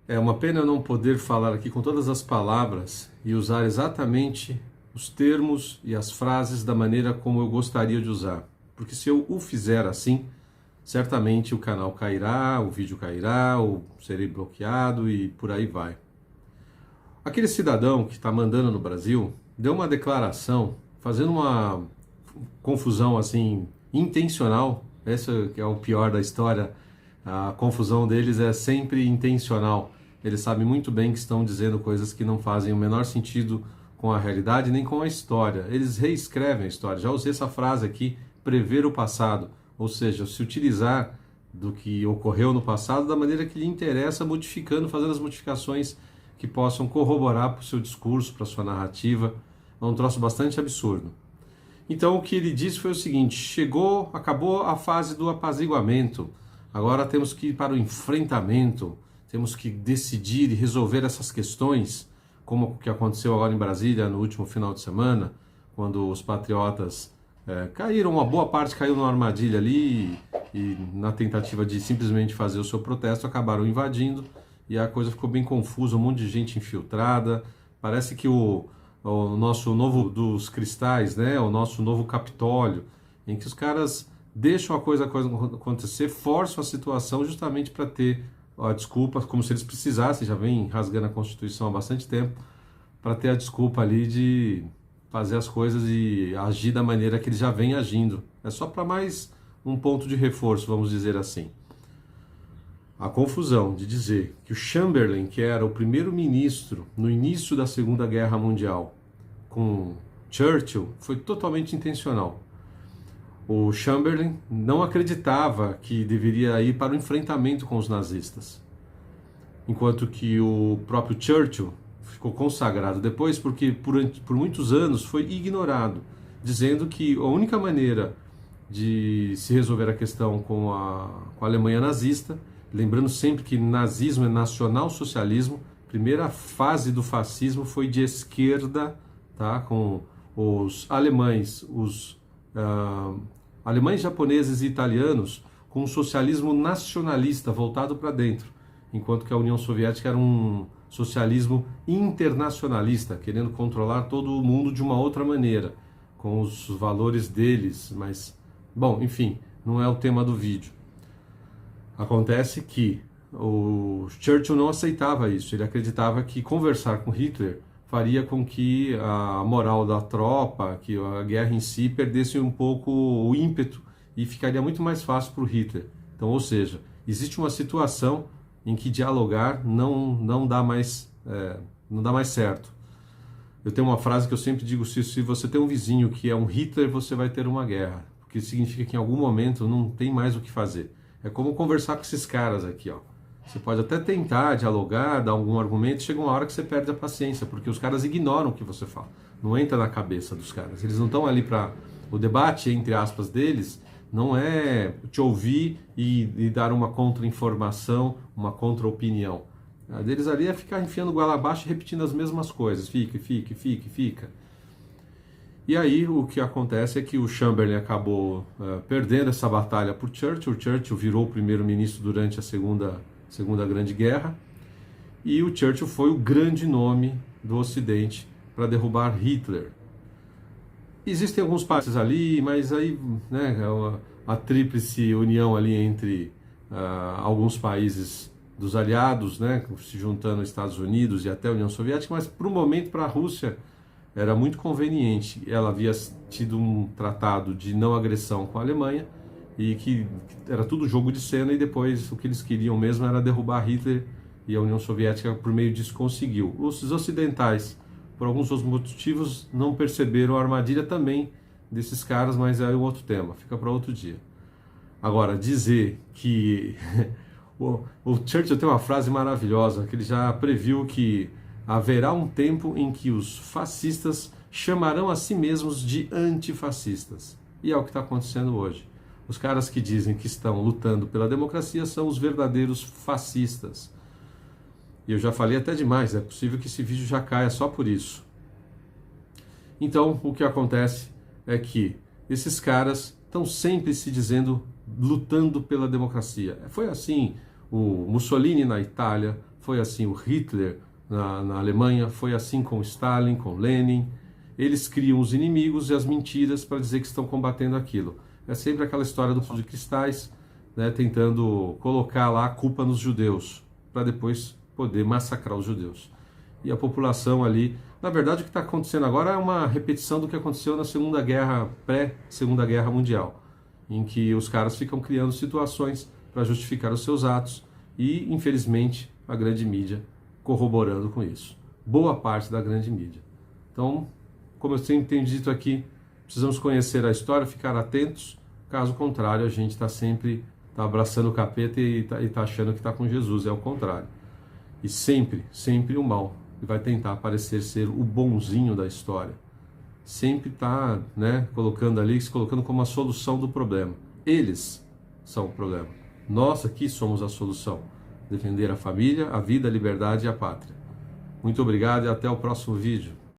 É uma pena eu não poder falar aqui com todas as palavras e usar exatamente os termos e as frases da maneira como eu gostaria de usar. Porque se eu o fizer assim, certamente o canal cairá, o vídeo cairá, ou serei bloqueado e por aí vai. Aquele cidadão que está mandando no Brasil deu uma declaração fazendo uma confusão assim intencional. Esse que é o pior da história. A confusão deles é sempre intencional. Eles sabem muito bem que estão dizendo coisas que não fazem o menor sentido com a realidade nem com a história. Eles reescrevem a história. Já usei essa frase aqui, prever o passado. Ou seja, se utilizar do que ocorreu no passado da maneira que lhe interessa, modificando, fazendo as modificações que possam corroborar para o seu discurso, para a sua narrativa. É um troço bastante absurdo. Então o que ele disse foi o seguinte: acabou a fase do apaziguamento. Agora temos que ir para o enfrentamento, temos que decidir e resolver essas questões, como o que aconteceu agora em Brasília no último final de semana, quando os patriotas caíram, uma boa parte caiu numa armadilha ali e na tentativa de simplesmente fazer o seu protesto acabaram invadindo e a coisa ficou bem confusa, um monte de gente infiltrada. Parece que o nosso novo dos cristais, né, o nosso novo Capitólio, em que os caras deixam a coisa acontecer, forçam a situação justamente para ter a desculpa, como se eles precisassem, já vem rasgando a Constituição há bastante tempo, para ter a desculpa ali de fazer as coisas e agir da maneira que eles já vêm agindo. É só para mais um ponto de reforço, vamos dizer assim. A confusão de dizer que o Chamberlain, que era o primeiro-ministro no início da Segunda Guerra Mundial, com Churchill, foi totalmente intencional. O Chamberlain não acreditava que deveria ir para o enfrentamento com os nazistas, enquanto que o próprio Churchill ficou consagrado depois porque por muitos anos foi ignorado, dizendo que a única maneira de se resolver a questão com a Alemanha nazista, lembrando sempre que nazismo é nacional-socialismo, primeira fase do fascismo foi de esquerda, tá? Com os alemães, alemães, japoneses e italianos com um socialismo nacionalista voltado para dentro, enquanto que a União Soviética era um socialismo internacionalista, querendo controlar todo o mundo de uma outra maneira, com os valores deles, mas, bom, enfim, não é o tema do vídeo. Acontece que o Churchill não aceitava isso, ele acreditava que conversar com Hitler faria com que a moral da tropa, que a guerra em si perdesse um pouco o ímpeto e ficaria muito mais fácil para o Hitler. Então, ou seja, existe uma situação em que dialogar não dá mais certo. Eu tenho uma frase que eu sempre digo: se você tem um vizinho que é um Hitler, você vai ter uma guerra, porque significa que em algum momento não tem mais o que fazer. É como conversar com esses caras aqui, ó. Você pode até tentar dialogar, dar algum argumento, chega uma hora que você perde a paciência, porque os caras ignoram o que você fala. Não entra na cabeça dos caras. Eles não estão ali para... O debate, entre aspas, deles, não é te ouvir e dar uma contra-informação, uma contra-opinião. A deles ali é ficar enfiando goela abaixo e repetindo as mesmas coisas. Fica. E aí o que acontece é que o Chamberlain acabou perdendo essa batalha por Churchill. O Churchill virou o primeiro-ministro durante a Segunda Grande Guerra, e o Churchill foi o grande nome do Ocidente para derrubar Hitler. Existem alguns países ali, mas aí, né, a tríplice união ali entre alguns países dos aliados, né, se juntando aos Estados Unidos e até a União Soviética, mas para o momento para a Rússia era muito conveniente. Ela havia tido um tratado de não agressão com a Alemanha, e que era tudo jogo de cena, e depois o que eles queriam mesmo era derrubar Hitler, e a União Soviética por meio disso conseguiu. Os ocidentais, por alguns outros motivos, não perceberam a armadilha também desses caras, mas é um outro tema, fica para outro dia. Agora, dizer que o Churchill tem uma frase maravilhosa, que ele já previu que haverá um tempo em que os fascistas chamarão a si mesmos de antifascistas, e é o que está acontecendo hoje. Os caras que dizem que estão lutando pela democracia são os verdadeiros fascistas. E eu já falei até demais, é possível que esse vídeo já caia só por isso. Então, o que acontece é que esses caras estão sempre se dizendo lutando pela democracia. Foi assim o Mussolini na Itália, foi assim o Hitler na Alemanha, foi assim com Stalin, com Lenin. Eles criam os inimigos e as mentiras para dizer que estão combatendo aquilo. É sempre aquela história do de cristais, né, tentando colocar lá a culpa nos judeus, para depois poder massacrar os judeus. E a população ali, na verdade o que está acontecendo agora é uma repetição do que aconteceu na Segunda Guerra, pré-Segunda Guerra Mundial, em que os caras ficam criando situações para justificar os seus atos e, infelizmente, a grande mídia corroborando com isso. Boa parte da grande mídia. Então, como eu sempre tenho dito aqui, precisamos conhecer a história, ficar atentos, caso contrário a gente está sempre abraçando o capeta e está achando que está com Jesus, é o contrário. E sempre, sempre o mal vai tentar parecer ser o bonzinho da história. Sempre está, né, se colocando como a solução do problema. Eles são o problema. Nós aqui somos a solução. Defender a família, a vida, a liberdade e a pátria. Muito obrigado e até o próximo vídeo.